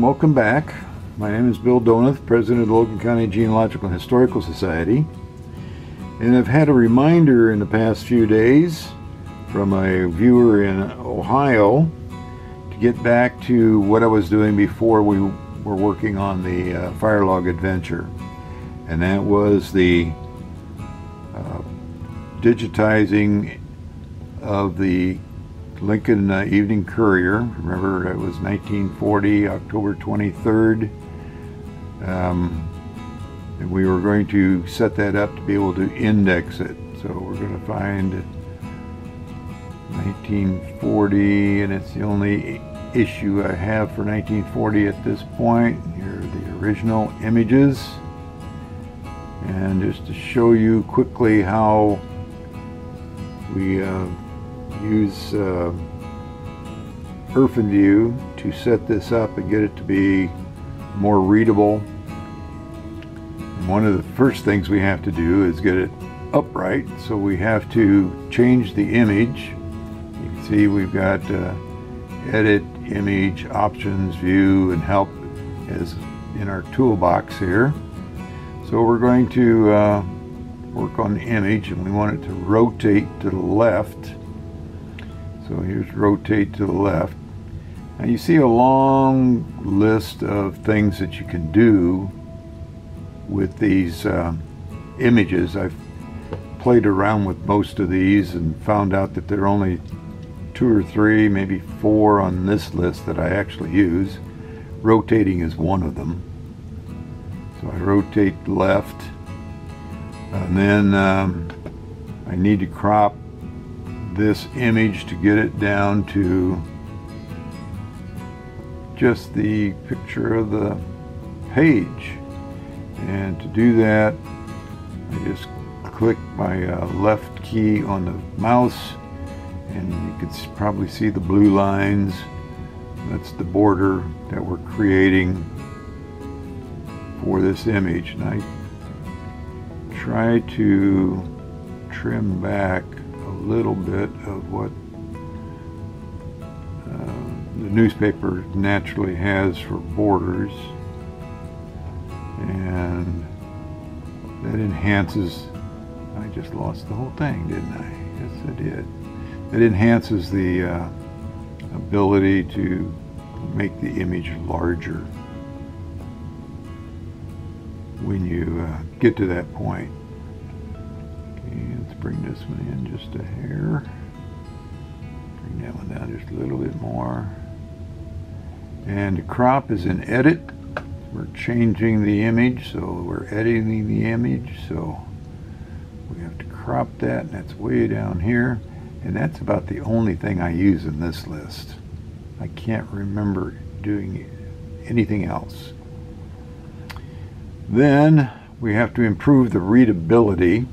welcome back. My name is Bill Donath, President of the Logan County Genealogical and Historical Society. And I've had a reminder in the past few days from a viewer in Ohio to get back to what I was doing before we were working on the fire log adventure. And that was the digitizing of the Lincoln Evening Courier. Remember, it was 1940, October 23rd. And we were going to set that up to be able to index it. So we're going to find 1940, and it's the only issue I have for 1940 at this point. Here are the original images. And just to show you quickly how we use IrfanView to set this up and get it to be more readable. And one of the first things we have to do is get it upright, so we have to change the image. You can see we've got edit, image, options, view, and help as in our toolbox here. So we're going to work on the image, and we want it to rotate to the left. So here's rotate to the left. Now you see a long list of things that you can do with these images. I've played around with most of these and found out that there are only 2 or 3, maybe 4 on this list that I actually use. Rotating is one of them. So I rotate left, and then I need to crop this image to get it down to just the picture of the page. And to do that, I just click my left key on the mouse, and you can probably see the blue lines. That's the border that we're creating for this image. And I try to trim back a little bit of what the newspaper naturally has for borders, and that enhances. I just lost the whole thing, didn't I? Yes, I did. It enhances the ability to make the image larger when you get to that point. Okay, let's bring this one in just a hair. Bring that one down just a little bit more. And the crop is in edit. We're changing the image, so we're editing the image. So we have to crop that, and that's way down here. And that's about the only thing I use in this list. I can't remember doing anything else. Then we have to improve the readability.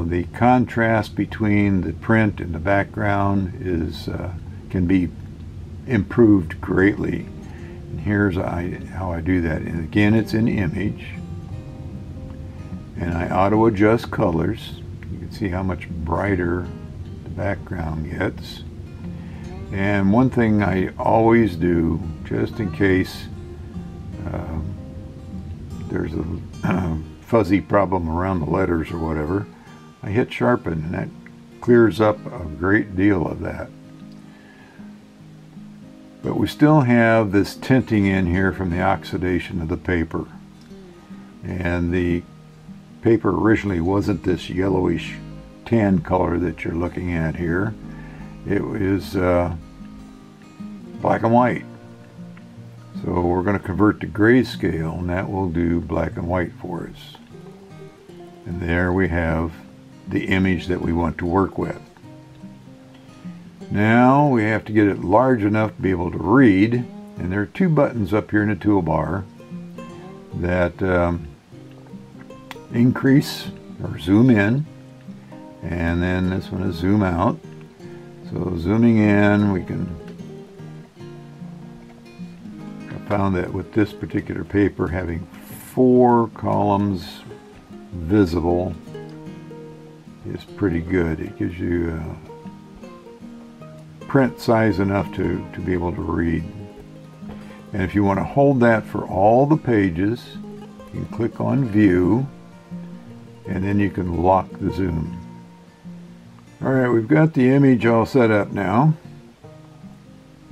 The contrast between the print and the background is can be improved greatly. And here's how I do that. And again, it's in image, and I auto adjust colors. You can see how much brighter the background gets. And one thing I always do, just in case there's a fuzzy problem around the letters or whatever, I hit sharpen, and that clears up a great deal of that. But we still have this tinting in here from the oxidation of the paper. And the paper originally wasn't this yellowish tan color that you're looking at here. It was black and white. So we're going to convert to grayscale, and that will do black and white for us. And there we have the image that we want to work with. Now we have to get it large enough to be able to read, and there are 2 buttons up here in the toolbar that increase or zoom in, and then this one is zoom out. So zooming in, we can, I found that with this particular paper, having 4 columns visible is pretty good. It gives you print size enough to be able to read. And if you want to hold that for all the pages, you can click on View, and then you can lock the zoom. All right, we've got the image all set up now.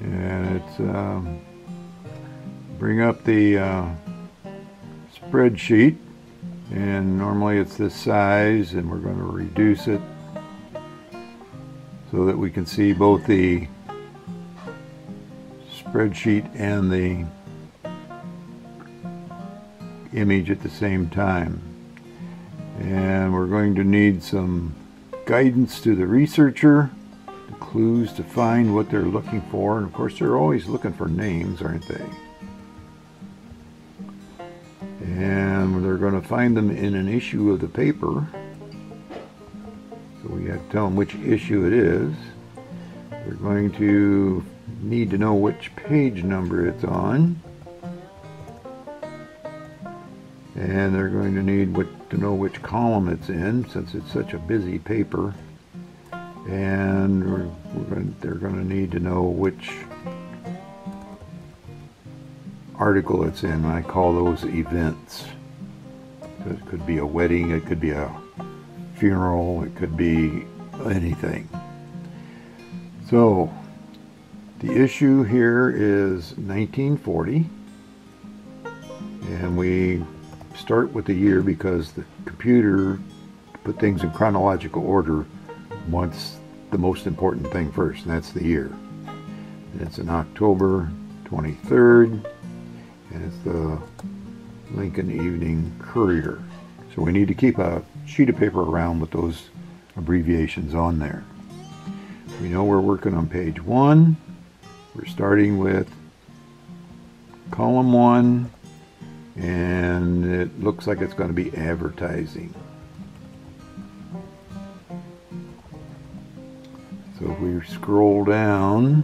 And it's bring up the spreadsheet, and normally it's this size, and we're going to reduce it so that we can see both the spreadsheet and the image at the same time. And we're going to need some guidance to the researcher, the clues to find what they're looking for, and of course they're always looking for names, aren't they? And they're going to find them in an issue of the paper, so we have to tell them which issue it is. They're going to need to know which page number it's on, and they're going to need to know which column it's in, since it's such a busy paper. And they're going to need to know which article it's in. I call those events. So it could be a wedding, it could be a funeral, it could be anything. So the issue here is 1940, and we start with the year because the computer, to put things in chronological order, wants the most important thing first, and that's the year. And it's an October 23rd, and it's the Lincoln Evening Courier. So we need to keep a sheet of paper around with those abbreviations on there. We know we're working on page 1. We're starting with column 1, and it looks like it's going to be advertising. So if we scroll down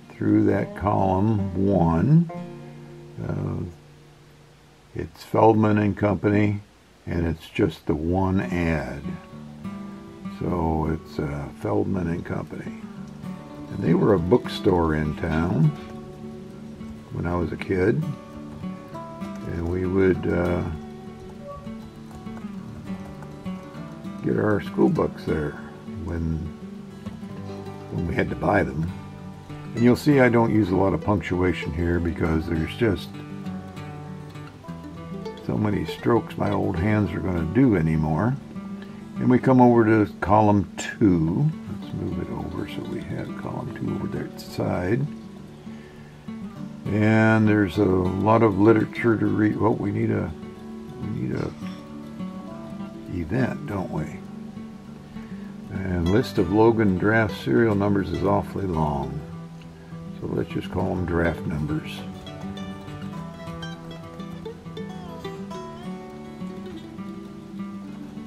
through that column 1, it's Feldman and Company, and it's just the one ad. So it's Feldman and Company. And they were a bookstore in town when I was a kid. And we would get our school books there when we had to buy them. And you'll see I don't use a lot of punctuation here because there's just so many strokes my old hands are going to do anymore. And we come over to column 2. Let's move it over so we have column 2 over there at the side. And there's a lot of literature to read. Well, we need a event, don't we? And list of Logan draft serial numbers is awfully long, so let's just call them draft numbers.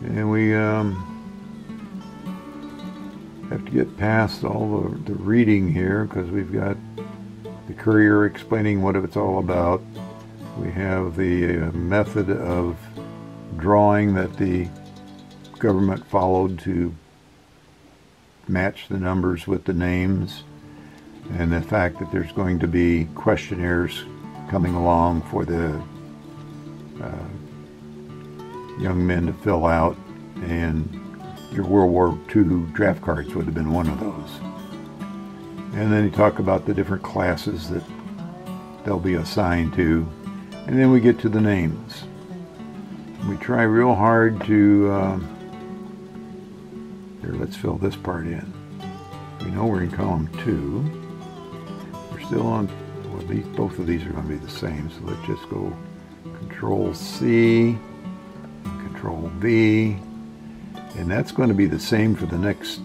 And we have to get past all the reading here because we've got the Courier explaining what it's all about. We have the method of drawing that the government followed to match the numbers with the names, and the fact that there's going to be questionnaires coming along for the young men to fill out, and your World War II draft cards would have been one of those. And then you talk about the different classes that they'll be assigned to, and then we get to the names. We try real hard to here, let's fill this part in. We know we're in column 2. We're still on, well, both of these are going to be the same, so let's just go Control C, Control V, and that's going to be the same for the next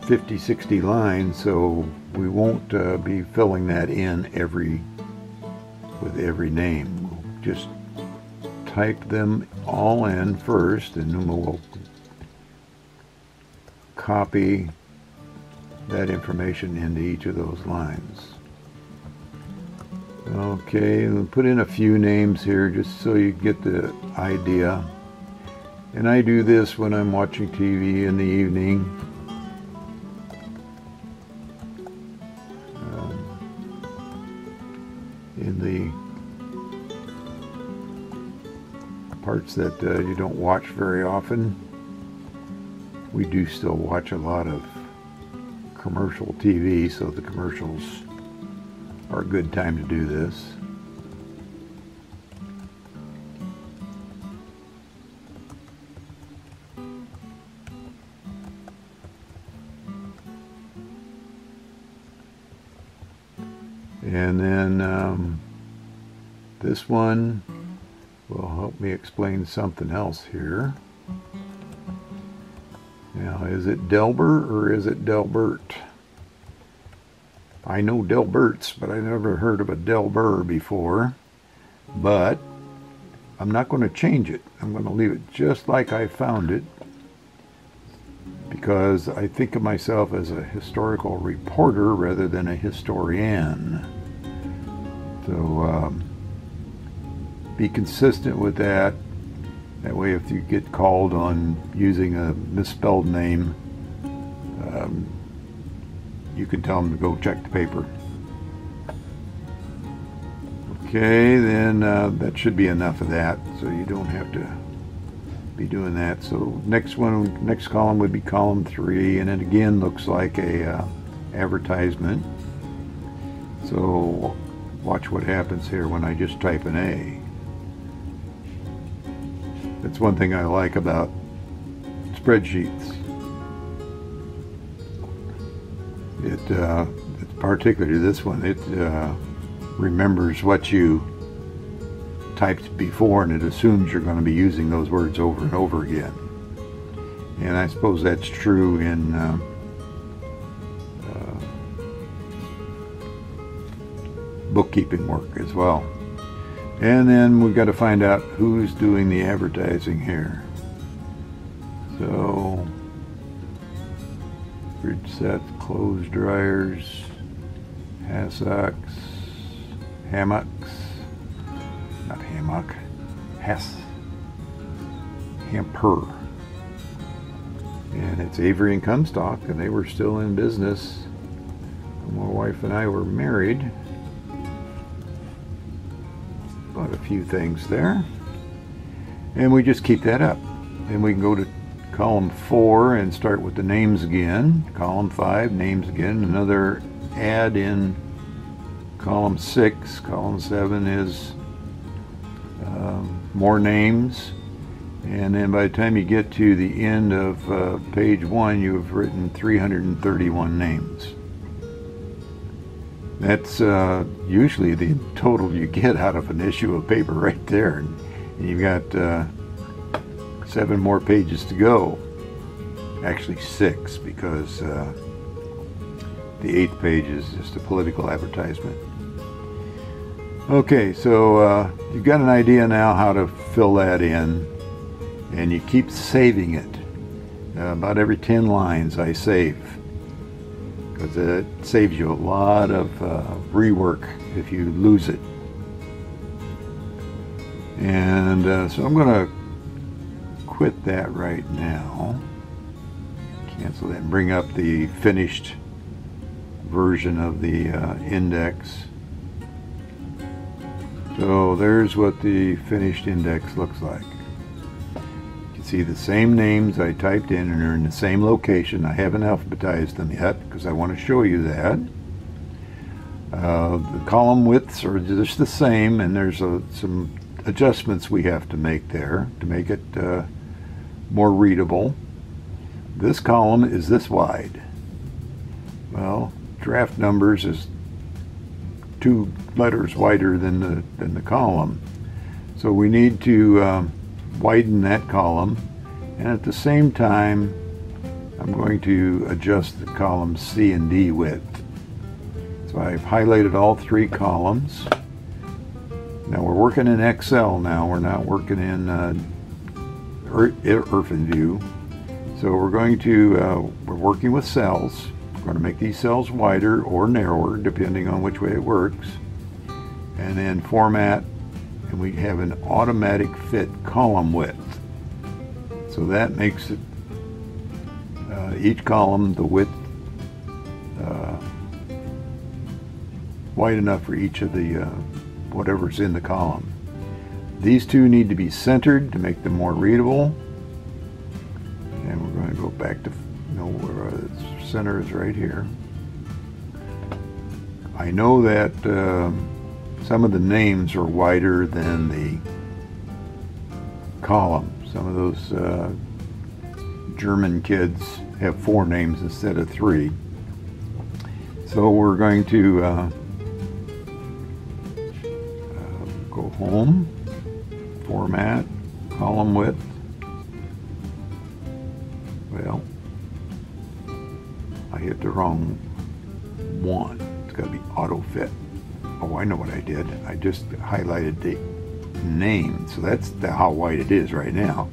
50, 60 lines, so we won't be filling that in with every name. We'll just type them all in first, and then we'll copy that information into each of those lines. Okay, we'll put in a few names here just so you get the idea. And I do this when I'm watching TV in the evening. in the parts that you don't watch very often. We do still watch a lot of commercial TV, so the commercials are a good time to do this. And then this one will help me explain something else here. Now, is it Delbert or is it Delbert? I know Delberts, but I never heard of a Delbert before. But I'm not going to change it. I'm going to leave it just like I found it, because I think of myself as a historical reporter rather than a historian. So be consistent with that. That way, if you get called on using a misspelled name, you can tell them to go check the paper. Okay, then that should be enough of that, so you don't have to be doing that. So next column would be column 3, and it again looks like a advertisement. So watch what happens here when I just type an A. That's one thing I like about spreadsheets. It's particularly this one. It remembers what you typed before, and it assumes you're going to be using those words over and over again. And I suppose that's true in bookkeeping work as well. And then we've got to find out who's doing the advertising here. So, fridge sets, clothes dryers, hassocks, hammocks, not hammock, hamper. And it's Avery and Comstock, and they were still in business when my wife and I were married. Bought a few things there, and we just keep that up. And we can go to column 4 and start with the names again. Column 5, names again. Another ad in column 6. Column 7 is more names. And then by the time you get to the end of page 1, you've written 331 names. That's usually the total you get out of an issue of paper right there. And you've got 7 more pages to go. Actually 6, because the 8th page is just a political advertisement. Okay, so you've got an idea now how to fill that in, and you keep saving it. About every 10 lines I save, because it saves you a lot of rework if you lose it. And so I'm going to quit that right now. Cancel that and bring up the finished version of the index. So there's what the finished index looks like. You can see the same names I typed in, and they're in the same location. I haven't alphabetized them yet because I want to show you that. The column widths are just the same, and there's some adjustments we have to make there to make it more readable. This column is this wide. Well, draft numbers is 2 letters wider than the column, so we need to widen that column, and at the same time I'm going to adjust the column C and D width. So I've highlighted all 3 columns. Now we're working in Excel now, we're not working in IrfanView. So we're going to, we're working with cells. We're going to make these cells wider or narrower depending on which way it works. And then format, and we have an automatic fit column width. So that makes it, each column, the width wide enough for each of the whatever's in the column. These two need to be centered to make them more readable. And we're going to go back to where the center is right here. I know that some of the names are wider than the column. Some of those German kids have 4 names instead of 3. So we're going to go home, format, column width. Well, I hit the wrong one. It's got to be auto fit. Oh, I know what I did. I just highlighted the name. So that's how wide it is right now.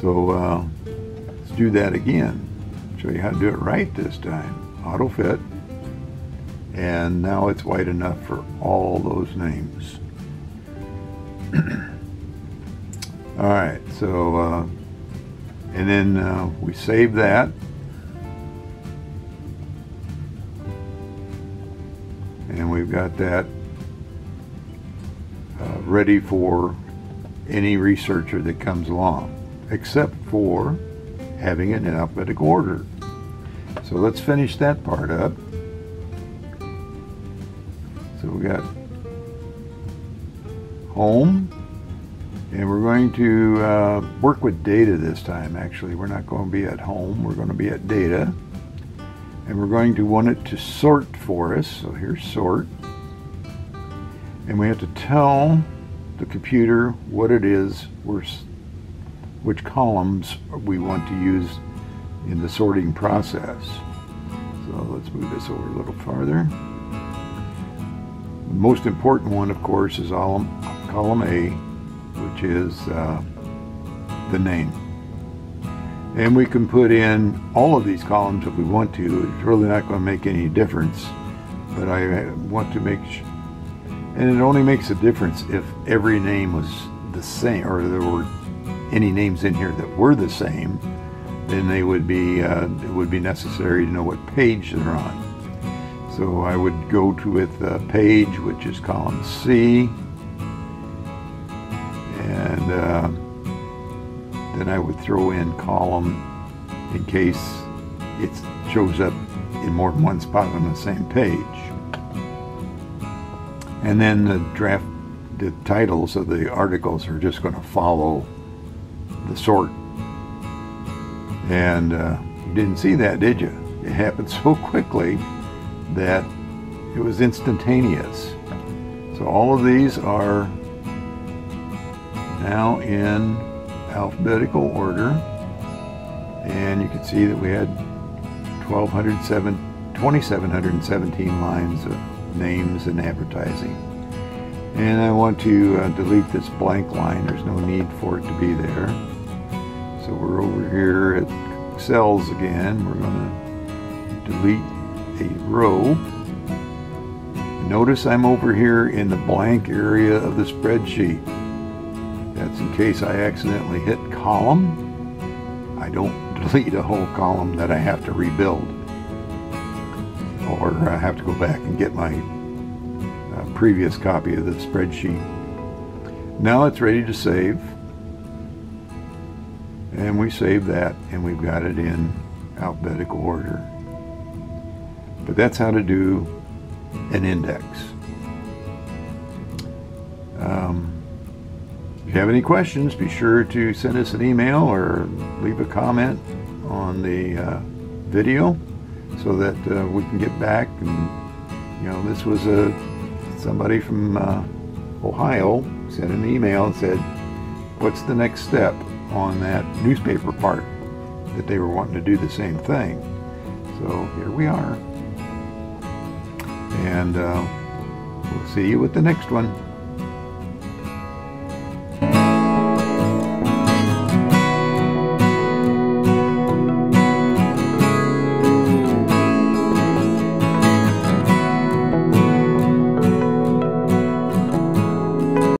So let's do that again. Show you how to do it right this time. Auto fit. And now it's wide enough for all those names. All right, so and then we save that. And we've got that ready for any researcher that comes along, except for having it in alphabetical order. So let's finish that part up. So we got home, and we're going to work with data this time. Actually, we're not going to be at home, we're going to be at data. And we're going to want it to sort for us. So here's sort. And we have to tell the computer what it is, which columns we want to use in the sorting process. So let's move this over a little farther. The most important one, of course, is column A, which is the name. And we can put in all of these columns if we want to. It's really not going to make any difference, but I want to make sure. And it only makes a difference if every name was the same, or there were any names in here that were the same. Then they would be. It would be necessary to know what page they're on. So I would go to with page, which is column C, and then I would throw in column in case it shows up in more than one spot on the same page. And then the titles of the articles are just going to follow the sort. And you didn't see that, did you? It happened so quickly that it was instantaneous. So all of these are now in alphabetical order, and you can see that we had 2,717 lines of names and advertising. And I want to delete this blank line. There's no need for it to be there. So we're over here at cells again. We're going to delete a row. Notice I'm over here in the blank area of the spreadsheet. That's in case I accidentally hit column. I don't delete a whole column that I have to rebuild, or I have to go back and get my previous copy of the spreadsheet. Now it's ready to save, and we save that, and we've got it in alphabetical order. But that's how to do an index. If you have any questions, be sure to send us an email or leave a comment on the video so that we can get back. And this was somebody from Ohio sent an email and said, what's the next step on that newspaper part, that they were wanting to do the same thing. So here we are, and we'll see you with the next one.